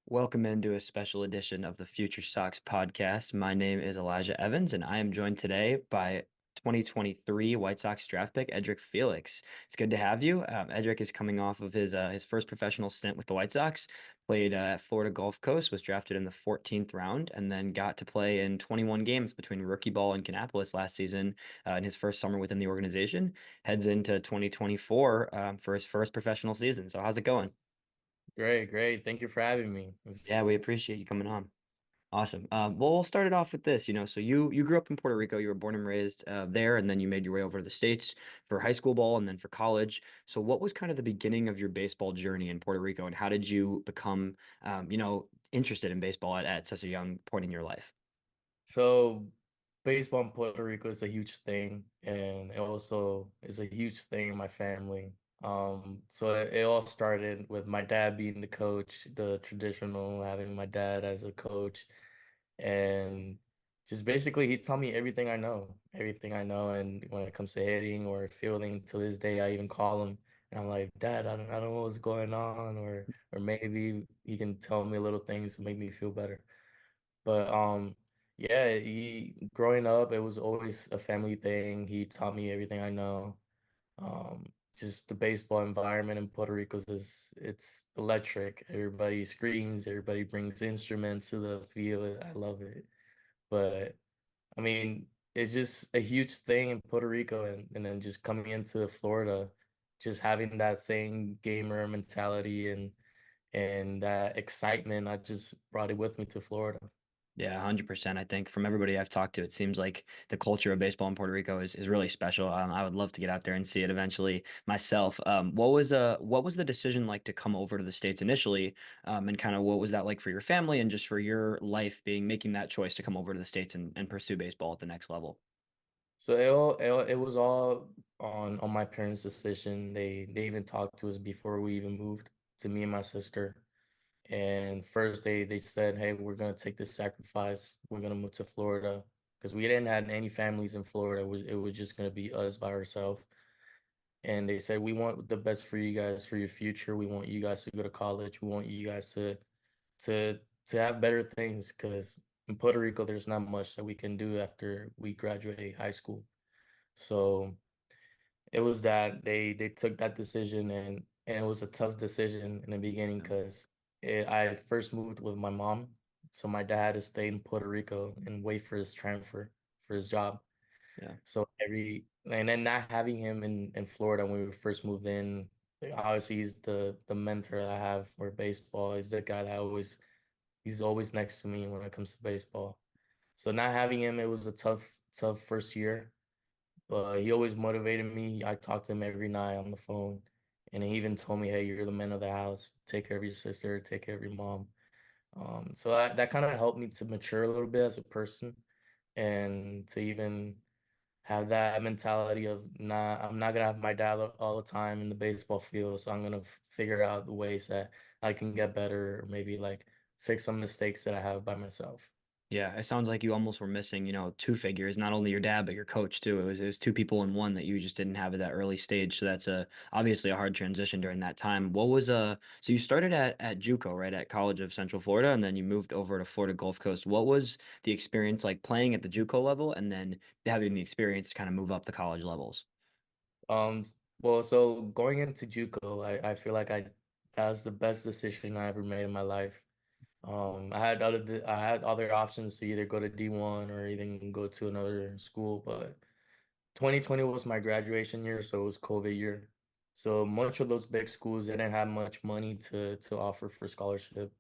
Welcome into a special edition of the FutureSox podcast. My name is Elijah Evans, and I am joined today by 2023 White Sox draft pick Edrick Felix. It's good to have you. Edrick is coming off of his first professional stint with the White Sox. Played at Florida Gulf Coast, was drafted in the 14th round, and then got to play in 21 games between rookie ball and Kannapolis last season in his first summer within the organization. Heads into 2024 for his first professional season. So how's it going? Great, great. Thank you for having me. Yeah, we appreciate you coming on. Awesome. Well, we'll start it off with this. So you grew up in Puerto Rico. You were born and raised there, and then you made your way over to the States for high school ball and then for college. So what was kind of the beginning of your baseball journey in Puerto Rico, and how did you become, interested in baseball at such a young point in your life? so baseball in Puerto Rico is a huge thing, and it also is a huge thing in my family. So it all started with my dad being the coach, the traditional having my dad as a coach, and just basically he taught me everything I know. And when it comes to hitting or fielding, to this day, I even call him and I'm like, Dad, I don't know what's going on, or maybe he can tell me little things to make me feel better. But yeah, he growing up, it was always a family thing. He taught me everything I know. Just the baseball environment in Puerto Rico is it's electric. Everybody screams, everybody brings instruments to the field. I love it. But I mean, it's just a huge thing in Puerto Rico, and then just coming into Florida, just having that same gamer mentality and that excitement, I just brought it with me to Florida. Yeah, 100%. I think from everybody I've talked to, it seems like the culture of baseball in Puerto Rico is really special. I would love to get out there and see it eventually myself. What was the decision like to come over to the States initially? And kind of what was that like for your family and just for your life being making that choice to come over to the States and pursue baseball at the next level? So it was all on my parents' decision. They even talked to us before we even moved, to me and my sister. And first they said, "Hey, we're gonna take this sacrifice. We're gonna move to Florida because we didn't have any families in Florida. It was just gonna be us by ourselves." And they said, "We want the best for you guys for your future. We want you guys to go to college. We want you guys to have better things because in Puerto Rico there's not much that we can do after we graduate high school." So it was that they took that decision, and it was a tough decision in the beginning because I first moved with my mom, so my dad had to stay in Puerto Rico and wait for his transfer for his job. Yeah. So and then not having him in Florida when we first moved in, like, obviously he's the mentor that I have for baseball. He's the guy that he's always next to me when it comes to baseball. So not having him, it was a tough first year, but he always motivated me. I talked to him every night on the phone, and he even told me, "Hey, you're the man of the house. Take care of your sister. Take care of your mom." So that kind of helped me to mature a little bit as a person, and to even have that mentality of I'm not gonna have my dad all the time in the baseball field, so I'm gonna figure out the ways that I can get better, or maybe like fix some mistakes that I have by myself. Yeah, it sounds like you almost were missing, two figures, not only your dad but your coach too. It was two people in one that you just didn't have at that early stage. So that's obviously a hard transition during that time. So you started at JUCO, right, at College of Central Florida, and then you moved over to Florida Gulf Coast. What was the experience like playing at the JUCO level and then having the experience to kind of move up the college levels? Um, well, so going into JUCO, I feel like that was the best decision I ever made in my life. I had other options to either go to D1 or even go to another school, but 2020 was my graduation year, so it was COVID year. So much of those big schools they didn't have much money to offer for scholarship.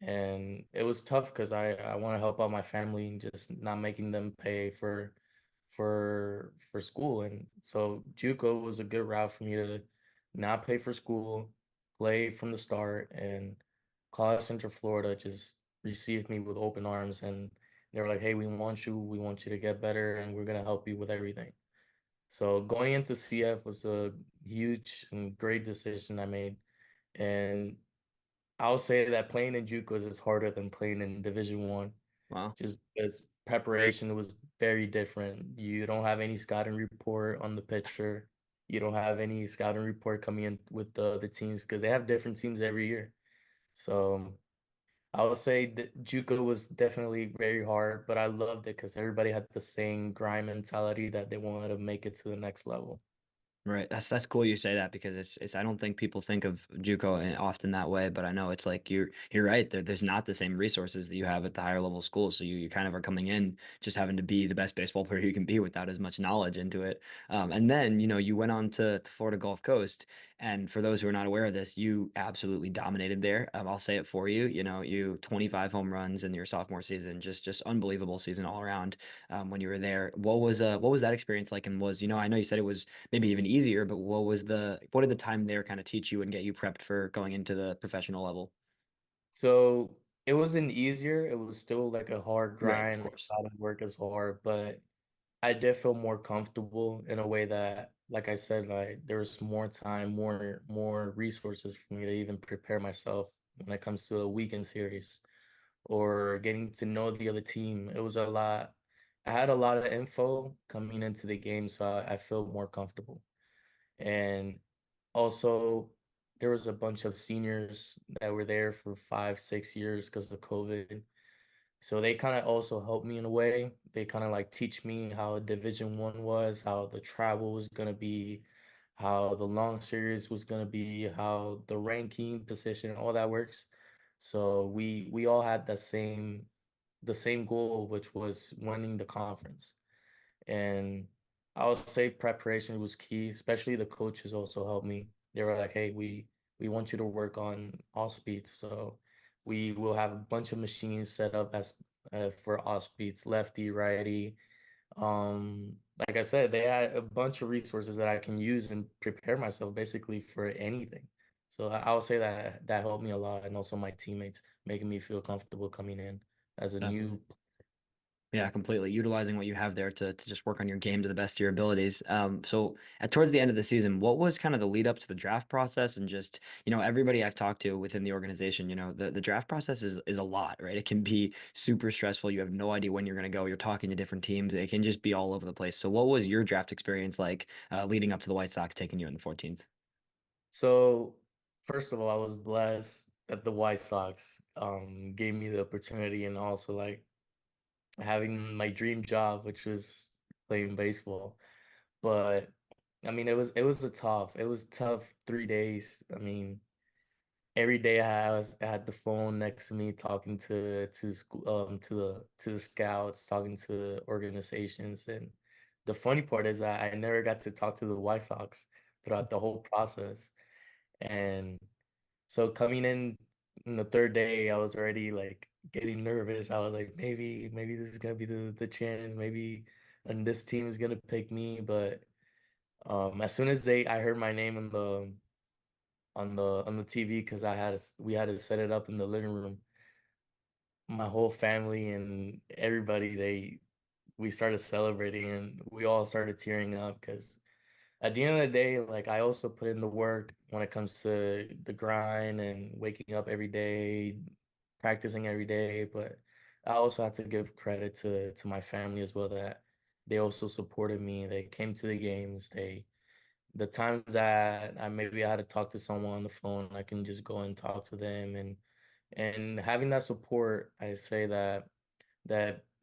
And it was tough because I want to help out my family and just not making them pay for school. And so JUCO was a good route for me to not pay for school, play from the start, and College Central Florida just received me with open arms, and they were like, "Hey, we want you to get better, and we're gonna help you with everything." So going into CF was a huge and great decision I made. And I'll say that playing in JUCOs is harder than playing in Division One, Wow. just because preparation was very different. You don't have any scouting report on the pitcher. You don't have any scouting report coming in with the teams because they have different teams every year. So I would say that JUCO was definitely very hard, but I loved it because everybody had the same grind mentality that they wanted to make it to the next level. Right. That's cool you say that because it's I don't think people think of JUCO often that way, but I know it's like you're right. There's not the same resources that you have at the higher level schools. So you kind of are coming in just having to be the best baseball player you can be without as much knowledge into it. And then, you went on to Florida Gulf Coast. And for those who are not aware of this, you absolutely dominated there. I'll say it for you. You 25 home runs in your sophomore season, just unbelievable season all around. When you were there, what was that experience like? And I know you said it was maybe even easier, but what did the time there kind of teach you and get you prepped for going into the professional level? So it wasn't easier. It was still like a hard Right, of grind. Like course. I didn't work as hard, but I did feel more comfortable in a way that, like I said, like there was more time, more resources for me to even prepare myself when it comes to a weekend series or getting to know the other team. It was a lot. I had a lot of info coming into the game, so I feel more comfortable. And also, there was a bunch of seniors that were there for 5, 6 years because of COVID. So they kind of also helped me in a way. They kind of like teach me how Division 1 was, how the travel was gonna be, how the long series was gonna be, how the ranking position, all that works. So we all had the same goal, which was winning the conference. And I would say preparation was key, especially the coaches also helped me. They were like, "Hey, we want you to work on all speeds." So we will have a bunch of machines set up as for all speeds, lefty, righty. Like I said, they had a bunch of resources that I can use and prepare myself basically for anything. So I would say that that helped me a lot, and also my teammates making me feel comfortable coming in as a Definitely. new. Yeah, completely. Utilizing what you have there to just work on your game to the best of your abilities. So towards the end of the season, what was kind of the lead up to the draft process and just, everybody I've talked to within the organization, the draft process is a lot, right? It can be super stressful. You have no idea when you're going to go. You're talking to different teams. It can just be all over the place. So what was your draft experience like leading up to the White Sox taking you in the 14th? So, first of all, I was blessed that the White Sox gave me the opportunity and also like having my dream job, which was playing baseball. But I mean, it was tough 3 days. I mean, every day I had the phone next to me talking to school to the scouts, talking to organizations, and the funny part is that I never got to talk to the White Sox throughout the whole process. And so coming in the third day, I was already like getting nervous. I was like, maybe this is gonna be the chance, maybe and this team is gonna pick me. But as soon as I heard my name on the TV because we had to set it up in the living room. My whole family and everybody we started celebrating and we all started tearing up because at the end of the day, like I also put in the work when it comes to the grind and waking up every day, practicing every day. But I also had to give credit to my family as well that they also supported me. They came to the games. The times that I maybe I had to talk to someone on the phone, I can just go and talk to them and having that support, I say that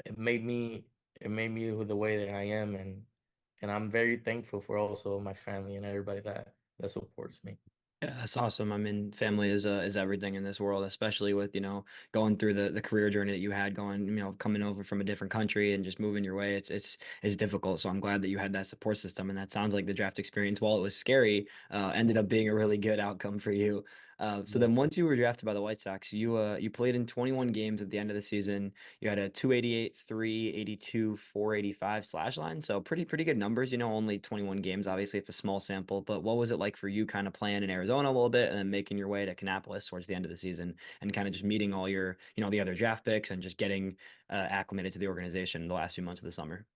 it made me the way that I am and I'm very thankful for also my family and everybody that supports me. Yeah, that's awesome. I mean, family is everything in this world, especially with, going through the career journey that you had going, coming over from a different country and just moving your way. It's difficult. So I'm glad that you had that support system. And that sounds like the draft experience, while it was scary, ended up being a really good outcome for you. So Yeah. then once you were drafted by the White Sox, you played in 21 games at the end of the season. You had a 288, 382, 485 slash line. So pretty good numbers, only 21 games. Obviously, it's a small sample, but what was it like for you kind of playing in Arizona a little bit and then making your way to Kannapolis towards the end of the season and kind of just meeting all your, the other draft picks and just getting acclimated to the organization the last few months of the summer?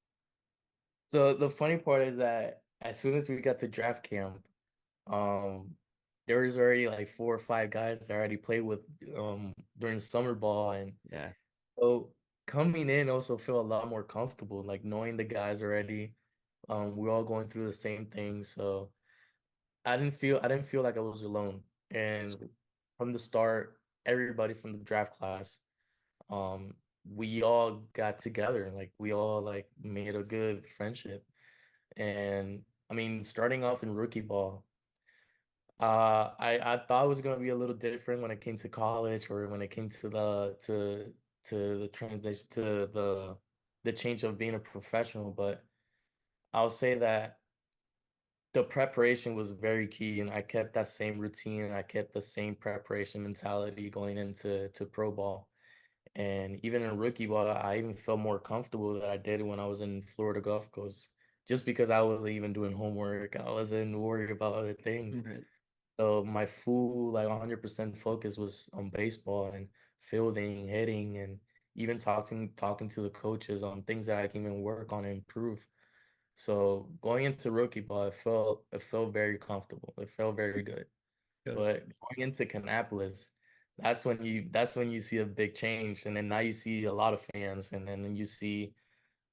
So the funny part is that as soon as we got to draft camp, um, there was already like 4 or 5 guys that I already played with during summer ball, and Yeah. so coming in also feel a lot more comfortable, like knowing the guys already. We're all going through the same thing, so I didn't feel like I was alone. And from the start, everybody from the draft class, um, we all got together, like we all like made a good friendship. And I mean, starting off in rookie ball, I thought it was gonna be a little different when it came to college or when it came to the transition to the change of being a professional, but I'll say that the preparation was very key, and I kept that same routine, and I kept the same preparation mentality going into pro ball. And even in rookie ball, I even felt more comfortable than I did when I was in Florida Gulf Coast, just because I wasn't even doing homework. I wasn't worried about other things. Right. So my full like 100% focus was on baseball and fielding, hitting, and even talking to the coaches on things that I can even work on and improve. So going into rookie ball, it felt very comfortable. It felt very good. Good. But going into Kannapolis, that's when you see a big change, and then now you see a lot of fans, and then you see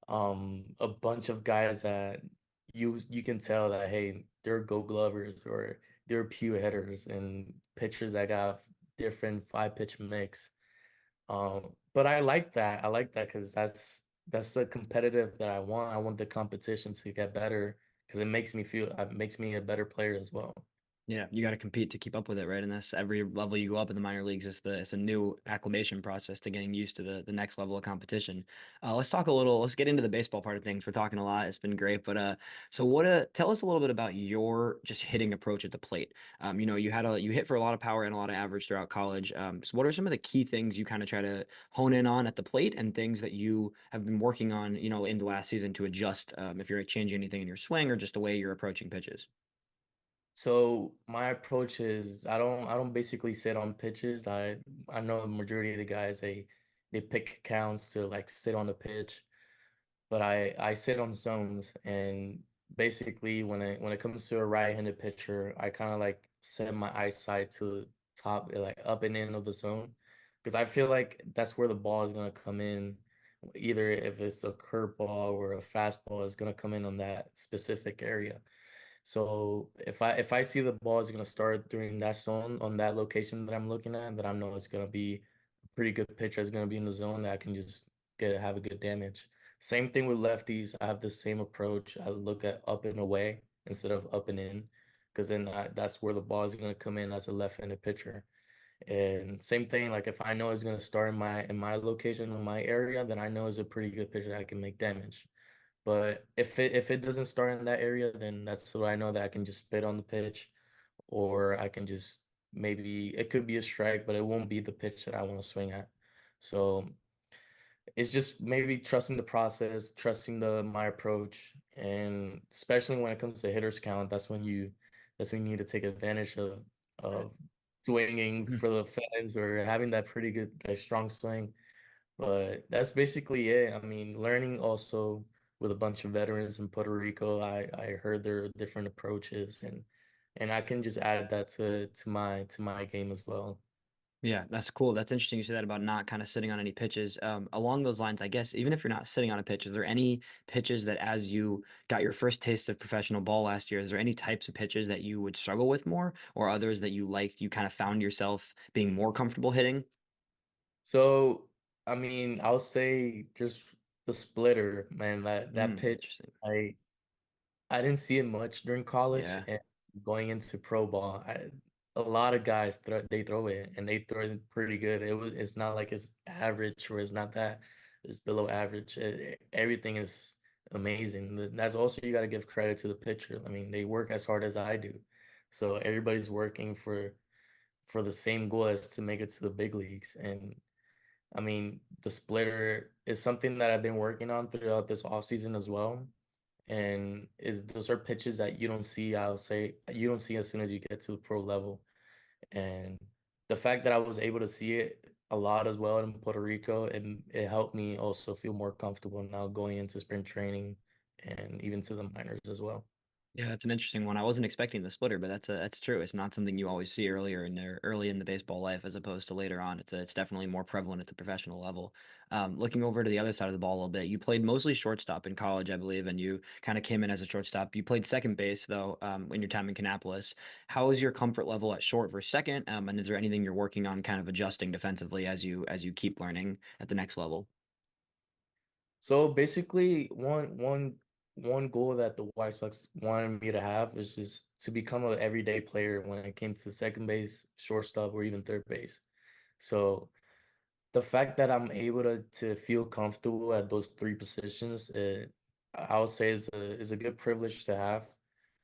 a bunch of guys that you can tell that hey, they're Gold Glovers or they're pew hitters and pitchers that got different five pitch mix. But I like that. I like that because that's the competitive that I want. I want the competition to get better because it makes me a better player as well. Yeah, you got to compete to keep up with it, right? And that's every level you go up in the minor leagues. It's a new acclimation process to getting used to the next level of competition. Let's get into the baseball part of things. We're talking a lot. It's been great, but so tell us a little bit about your just hitting approach at the plate. You hit for a lot of power and a lot of average throughout college. So what are some of the key things you kind of try to hone in on at the plate and things that you have been working on, in the last season to adjust, if you're changing anything in your swing or just the way you're approaching pitches? So my approach is I don't basically sit on pitches. I know the majority of the guys they pick counts to like sit on the pitch, but I sit on zones, and basically when it comes to a right-handed pitcher, I kind of like set my eyesight to top like up and in of the zone because I feel like that's where the ball is gonna come in. Either if it's a curveball or a fastball is gonna come in on that specific area. So if I see the ball is gonna start during that zone on that location that I'm looking at, that I know it's gonna be a pretty good pitcher is gonna be in the zone that I can just have a good damage. Same thing with lefties. I have the same approach. I look at up and away instead of up and in, because then that's where the ball is gonna come in as a left-handed pitcher. And same thing, like if I know it's gonna start in my location in my area, then I know it's a pretty good pitcher that I can make damage. But if it doesn't start in that area, then that's what I know that I can just spit on the pitch, or I can just maybe it could be a strike, but it won't be the pitch that I want to swing at. So it's just maybe trusting the process, trusting the my approach, and especially when it comes to hitters count, that's when you need to take advantage Right. of swinging for the fans or having that pretty good like strong swing. But that's basically it. I mean, learning also with a bunch of veterans in Puerto Rico, I heard there are different approaches, and I can just add that to my game as well. Yeah, that's cool. That's interesting you said that about not kind of sitting on any pitches. Along those lines, I guess, even if you're not sitting on a pitch, is there any pitches that as you got your first taste of professional ball last year, is there any types of pitches that you would struggle with more or others that you liked, you kind of found yourself being more comfortable hitting? So, I mean, I'll say just the splitter, man, that pitch, Interesting. I I didn't see it much during college Yeah. and going into pro ball. A lot of guys they throw it and they throw it pretty good. It's not like it's average or it's not that it's below average. Everything is amazing. That's also you got to give credit to the pitcher. I mean, they work as hard as I do, so everybody's working for the same goal as to make it to the big leagues. And I mean, the splitter is something that I've been working on throughout this offseason as well. And is those are pitches that you don't see, I'll say you don't see as soon as you get to the pro level. And the fact that I was able to see it a lot as well in Puerto Rico, and it helped me also feel more comfortable now going into spring training and even to the minors as well. Yeah, that's an interesting one. I wasn't expecting the splitter, but that's true. It's not something you always see early in the baseball life as opposed to later on. It's definitely more prevalent at the professional level. Looking over to the other side of the ball a little bit, you played mostly shortstop in college, I believe, and you kind of came in as a shortstop. You played second base though, in your time in Kannapolis. How is your comfort level at short versus second? And is there anything you're working on kind of adjusting defensively as you keep learning at the next level? So basically, one goal that the White Sox wanted me to have is just to become an everyday player when it came to second base, shortstop, or even third base. So the fact that I'm able to feel comfortable at those three positions, I would say is a good privilege to have,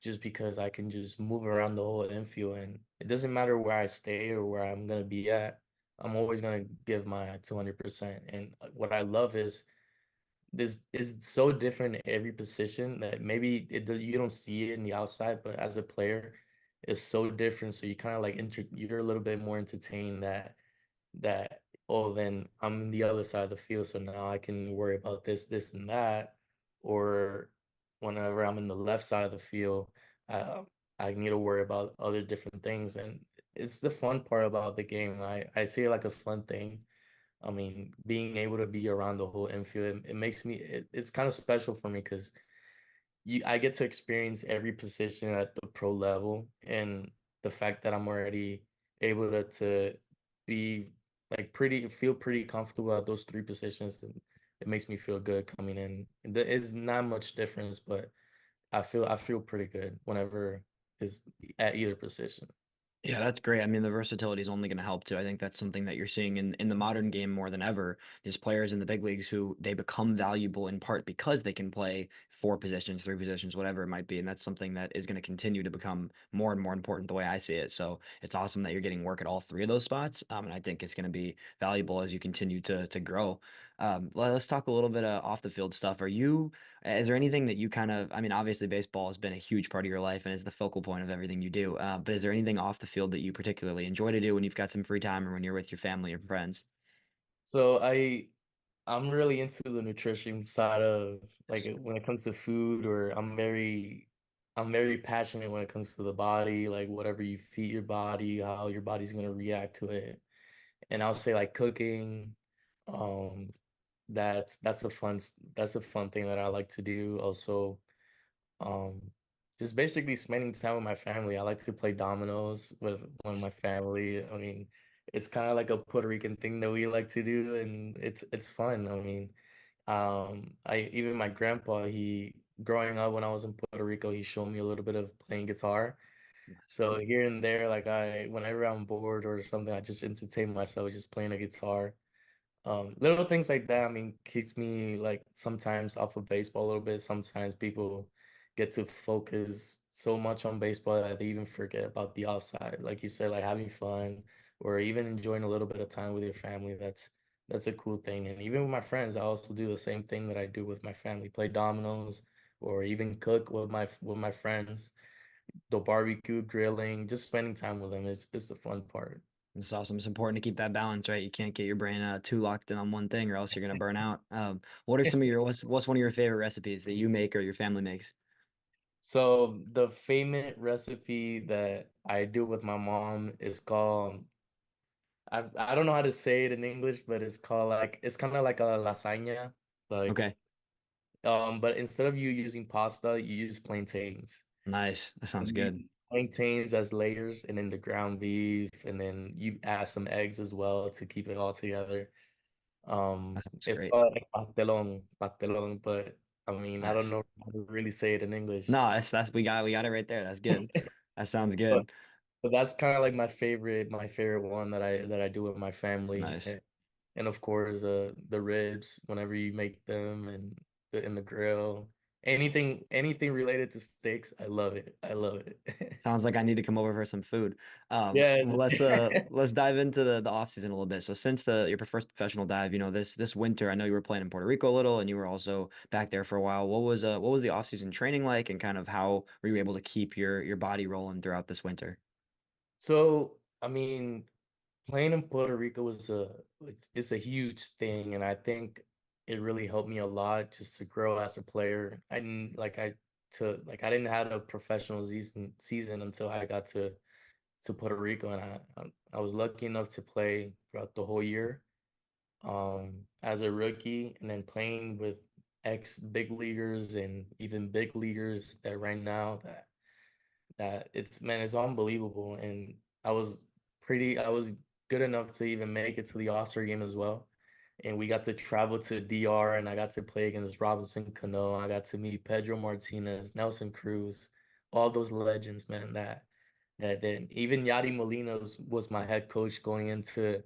just because I can just move around the whole infield, and it doesn't matter where I stay or where I'm gonna be at. I'm always gonna give my 200%. And what I love is this is so different in every position that maybe you don't see it in the outside, but as a player, it's so different. So you kind of like you're a little bit more entertained that, oh, then I'm in the other side of the field, so now I can worry about this, and that. Or whenever I'm in the left side of the field, uh, I need to worry about other different things. And it's the fun part about the game. I see it like a fun thing. I mean, being able to be around the whole infield, it makes it's kind of special for me because I get to experience every position at the pro level, and the fact that I'm already able to be like feel pretty comfortable at those three positions, and it makes me feel good coming in. And there is not much difference, but I feel pretty good whenever is at either position. Yeah, that's great. I mean, the versatility is only going to help too. I think that's something that you're seeing in the modern game more than ever. There's players in the big leagues who they become valuable in part because they can play four positions, three positions, whatever it might be. And that's something that is going to continue to become more and more important the way I see it. So it's awesome that you're getting work at all three of those spots. And I think it's going to be valuable as you continue to grow. Let's talk a little bit off the field stuff. Is there anything that you kind of, I mean, obviously baseball has been a huge part of your life and is the focal point of everything you do. But is there anything off the field that you particularly enjoy to do when you've got some free time or when you're with your family or friends? So I'm really into the nutrition side of like when it comes to food, or I'm very passionate when it comes to the body, like whatever you feed your body, how your body's gonna react to it. And I'll say like cooking, um, that's a fun thing that I like to do. Also, um, just basically spending time with my family. I like to play dominoes with one of my family. I mean, it's kind of like a Puerto Rican thing that we like to do, and it's fun. I mean, I even my grandpa, he growing up when I was in Puerto Rico, he showed me a little bit of playing guitar. So here and there, like whenever I'm bored or something, I just entertain myself just playing a guitar. Little things like that, I mean, keeps me like sometimes off of baseball a little bit. Sometimes people get to focus so much on baseball that they even forget about the outside. Like you said, like having fun or even enjoying a little bit of time with your family. That's a cool thing. And even with my friends, I also do the same thing that I do with my family, play dominoes or even cook with my friends, the barbecue, grilling, just spending time with them is the fun part. It's awesome. It's important to keep that balance, right? You can't get your brain too locked in on one thing or else you're going to burn out. What are some of what's one of your favorite recipes that you make or your family makes? So the famous recipe that I do with my mom is called I don't know how to say it in English, but it's kind of like a lasagna. Like Okay. but instead of you using pasta, you use plantains. Nice. That sounds And good. you plantains as layers, and then the ground beef, and then you add some eggs as well to keep it all together. That sounds It's great. called like pastelón, but I mean, I don't Nice. know how to really say it in English. No, that's we got it right there. That's good. That sounds But good. But that's kind of like my favorite one that I do with my family. Nice. And of course, the ribs whenever you make them, and in the grill. Anything related to steaks, I love it. I love it. Sounds like I need to come over for some food. Yeah. Well, let's dive into the off season a little bit. So since the your first professional dive, this winter, I know you were playing in Puerto Rico a little, and you were also back there for a while. What was the off season training like, and kind of how were you able to keep your body rolling throughout this winter? So, I mean, playing in Puerto Rico it's a huge thing, and I think it really helped me a lot just to grow as a player. I didn't like to like I didn't have a professional season until I got to Puerto Rico, and I was lucky enough to play throughout the whole year as a rookie, and then playing with ex big leaguers and even big leaguers that right now that it's man, it's unbelievable. And I was good enough to even make it to the All-Star game as well. And we got to travel to DR, and I got to play against Robinson Cano. I got to meet Pedro Martinez, Nelson Cruz, all those legends, man. That then even Yadi Molina was my head coach going into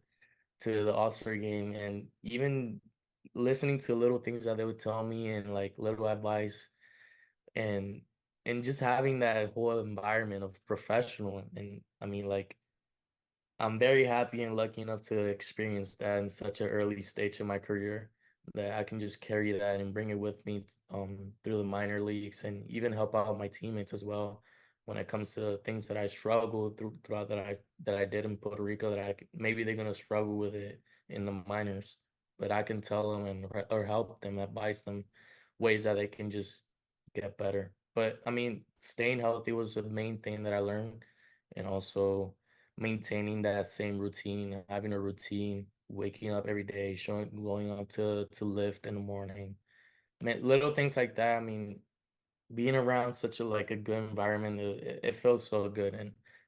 to the All-Star game, and even listening to little things that they would tell me and like little advice and just having that whole environment of professional. And I mean, like, I'm very happy and lucky enough to experience that in such an early stage in my career, that I can just carry that and bring it with me through the minor leagues, and even help out my teammates as well when it comes to things that I struggled throughout that I did in Puerto Rico, that maybe they're gonna struggle with it in the minors, but I can tell them or help them, advise them ways that they can just get better. But I mean, staying healthy was the main thing that I learned, and also maintaining that same routine, having a routine, waking up every day, going up to lift in the morning. Man, little things like that. I mean, being around such a like a good environment, it feels so good,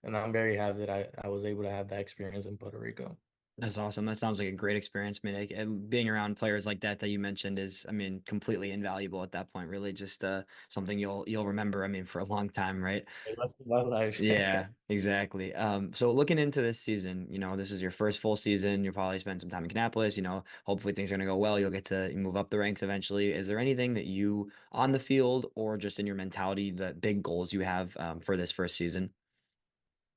and I'm very happy that I was able to have that experience in Puerto Rico. That's awesome. That sounds like a great experience. I mean, being around players like that you mentioned is, I mean, completely invaluable at that point. Really, just something you'll remember. I mean, for a long time, right? The rest of my life. Yeah, exactly. So looking into this season, this is your first full season. You'll probably spend some time in Kannapolis. Hopefully things are gonna go well. You'll get to move up the ranks eventually. Is there anything that you on the field or just in your mentality, the big goals you have for this first season?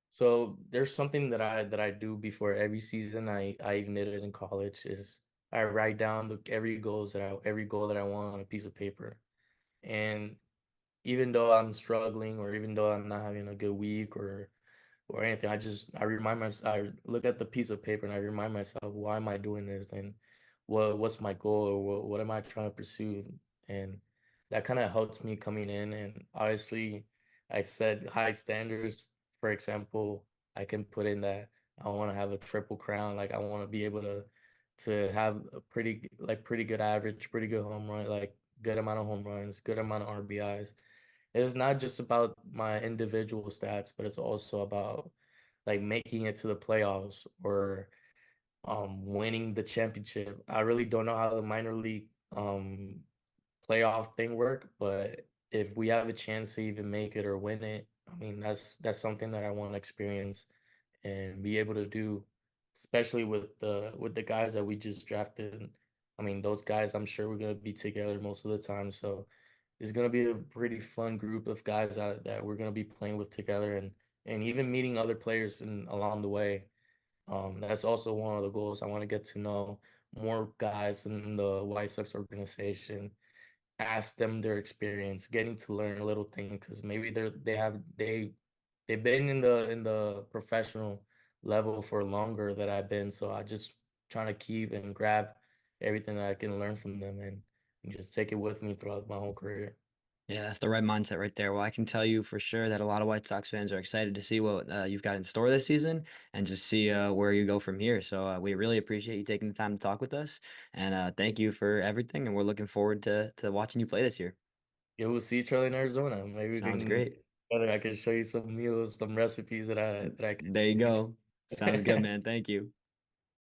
So there's something that I do before every season. I even did it in college. Is I write down every goal that I want on a piece of paper. And even though I'm struggling, or even though I'm not having a good week or anything, I remind myself, I look at the piece of paper and I remind myself, why am I doing this, and what's my goal, or what am I trying to pursue? And that kind of helps me coming in. And obviously, I set high standards. For example, I can put in that I want to have a triple crown. Like, I want to be able to have a pretty good average, pretty good home run, like good amount of home runs, good amount of RBIs. It's not just about my individual stats, but it's also about like making it to the playoffs, or winning the championship. I really don't know how the minor league playoff thing work, but if we have a chance to even make it or win it, I mean, that's something that I want to experience and be able to do, especially with the guys that we just drafted. I mean, those guys, I'm sure we're gonna be together most of the time, so it's gonna be a pretty fun group of guys that we're gonna be playing with together, and even meeting other players along the way. That's also one of the goals. I want to get to know more guys in the White Sox organization, ask them their experience, getting to learn little things, because maybe they've been in the professional level for longer than I've been. So I just trying to keep and grab everything that I can learn from them, and just take it with me throughout my whole career. Yeah, that's the right mindset right there. Well, I can tell you for sure that a lot of White Sox fans are excited to see what you've got in store this season and just see where you go from here. So we really appreciate you taking the time to talk with us, and thank you for everything. And we're looking forward to watching you play this year. Yeah, we'll see each other in Arizona. Maybe we Sounds can, great. whether I can show you some meals, some recipes that I can There you do go. Sounds good, too. man. Thank you.